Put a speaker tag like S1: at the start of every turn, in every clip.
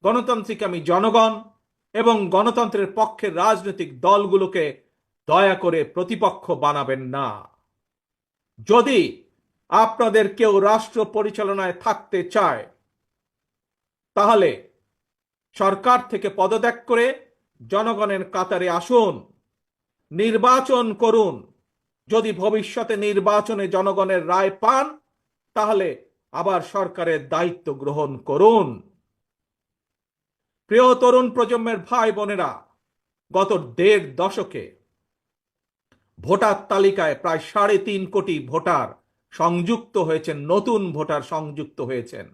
S1: গণতান্ত্রিকামী জনগণ এবং গণতন্ত্রের পক্ষের রাজনৈতিক দলগুলোকে দয়া করে প্রতিপক্ষ বানাবেন না। যদি আপনাদের কেউ রাষ্ট্র পরিচালনায় থাকতে চায়, তাহলে সরকার থেকে পদত্যাগ করে জনগণের কাতারে আসুন, নির্বাচন করুন। যদি ভবিষ্যতে নির্বাচনে জনগণের রায় পান, তাহলে আবার সরকারের দায়িত্ব গ্রহণ করুন। প্রিয় তরুণ প্রজন্মের ভাই বোনেরা, গত 1.5 দশকে ভোটার তালিকায় প্রায় 3.5 কোটি ভোটার সংযুক্ত হয়েছেন, নতুন ভোটার সংযুক্ত হয়েছেন।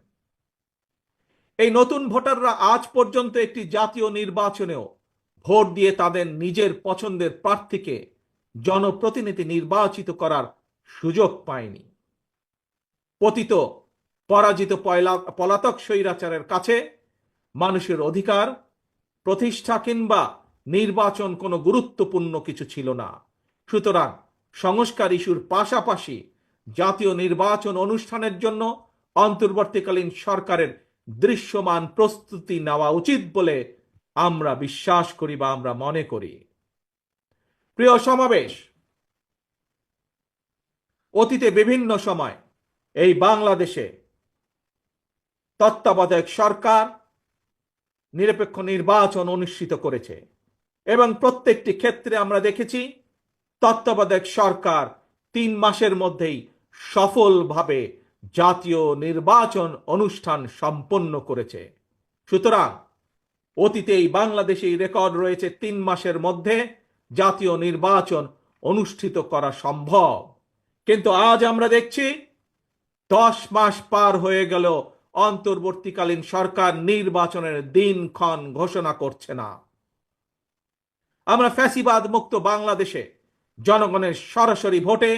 S1: এই নতুন ভোটাররা আজ পর্যন্ত একটি জাতীয় নির্বাচনেও ভোট দিয়ে তাদের নিজের পছন্দের প্রার্থীকে জনপ্রতিনিধি নির্বাচিত করার সুযোগ পায়নি। পতিত পরাজিত পলাতক স্বৈরাচারের কাছে মানুষের অধিকার প্রতিষ্ঠা কিংবা নির্বাচন কোনো গুরুত্বপূর্ণ কিছু ছিল না। সুতরাং সংস্কার ইস্যুর পাশাপাশি জাতীয় নির্বাচন অনুষ্ঠানের জন্য অন্তর্বর্তীকালীন সরকারের দৃশ্যমান প্রস্তুতি নেওয়া উচিত বলে আমরা বিশ্বাস করি বা আমরা মনে করি। প্রিয় সমাবেশ, অতীতে বিভিন্ন সময় এই বাংলাদেশে তত্ত্বাবধায়ক সরকার নিরপেক্ষ নির্বাচন অনুষ্ঠিত করেছে এবং প্রত্যেকটি ক্ষেত্রে আমরা দেখেছি তত্ত্বাবধায়ক সরকার 3 মাসের মধ্যেই সফলভাবে জাতীয় নির্বাচন অনুষ্ঠান সম্পন্ন করেছে। সুতরাং অতীতে এই বাংলাদেশে রেকর্ড রয়েছে 3 মাসের মধ্যে জাতীয় নির্বাচন অনুষ্ঠিত করা সম্ভব। কিন্তু আজ আমরা দেখছি 10 মাস পার হয়ে গেল, অন্তর্বর্তীকালীন সরকার নির্বাচনের দিনক্ষণ ঘোষণা করছে না। আমরা ফ্যাসিবাদ মুক্ত বাংলাদেশে জনগণের সরাসরি ভোটে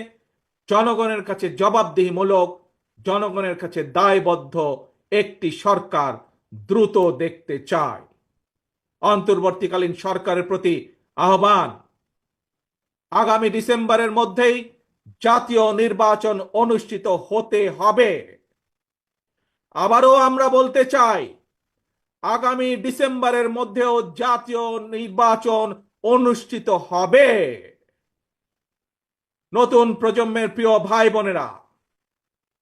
S1: জনগণের কাছে জবাবদিহিমূলক, জনগণের কাছে দায়বদ্ধ একটি সরকার দ্রুত দেখতে চায়। অন্তর্বর্তীকালীন সরকারের প্রতি আহ্বান, আগামী ডিসেম্বরের মধ্যেই জাতীয় নির্বাচন অনুষ্ঠিত হতে হবে। আবারও আমরা বলতে চাই, আগামী ডিসেম্বরের মধ্যেও জাতীয় নির্বাচন অনুষ্ঠিত হবে। নতুন প্রজন্মের প্রিয় ভাই বোনেরা,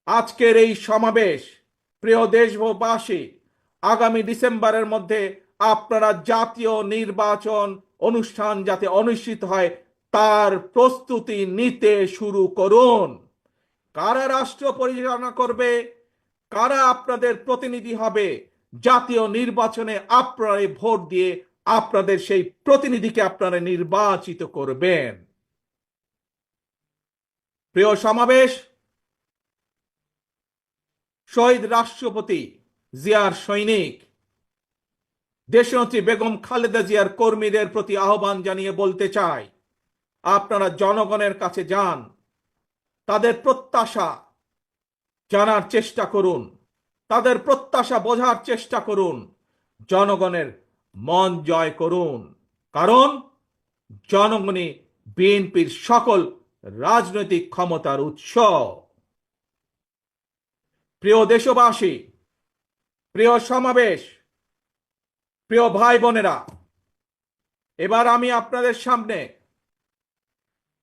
S1: আজকের এই সমাবেশ, প্রিয় দেশবাসী, আগামী ডিসেম্বরের মধ্যে আপনারা জাতীয় নির্বাচন অনুষ্ঠান যাতে অনুষ্ঠিত হয় তার প্রস্তুতি নিতে শুরু করুন। কারা রাষ্ট্র পরিচালনা করবে, কারা আপনাদের প্রতিনিধি হবে, জাতীয় নির্বাচনে আপনারা ভোট দিয়ে আপনাদের সেই প্রতিনিধিকে আপনারা নির্বাচিত করবেন। প্রিয় সমাবেশ, শহীদ রাষ্ট্রপতি জিয়ার সৈনিক দেশনেত্রী বেগম খালেদা জিয়ার কর্মীদের প্রতি আহ্বান জানিয়ে বলতে চাই, আপনারা জনগণের কাছে যান, তাদের প্রত্যাশা জানার চেষ্টা করুন, তাদের প্রত্যাশা বোঝার চেষ্টা করুন, জনগণের মন জয় করুন। কারণ জনগণই বিএনপির সকল রাজনৈতিক ক্ষমতার উৎস। প্রিয় দেশবাসী, প্রিয় সমাবেশ, প্রিয় ভাই বোনেরা, এবার আমি আপনাদের সামনে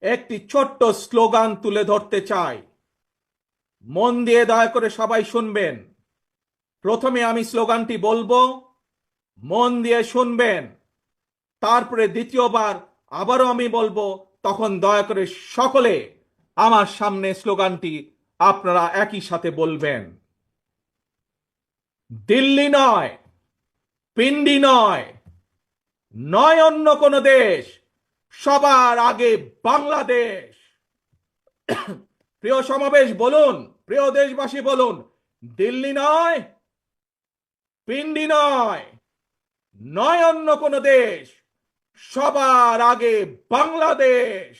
S1: একটি ছোট্ট স্লোগান তুলে ধরতে চাই। মন দিয়ে দয়া করে সবাই শুনবেন। প্রথমে আমি স্লোগানটি বলবো, মন দিয়ে শুনবেন। তারপরে দ্বিতীয়বার আবারও আমি বলবো, তখন দয়া করে সকলে আমার সামনে স্লোগানটি আপনারা একই সাথে বলবেন। দিল্লি নয়, পিন্ডি নয়, নয় অন্য কোন দেশ, সবার আগে বাংলাদেশ। প্রিয় সমাবেশ বলুন, প্রিয় দেশবাসী বলুন, দিল্লি নয়, পিন্ডি নয়, নয় অন্য কোন দেশ, সবার আগে বাংলাদেশ।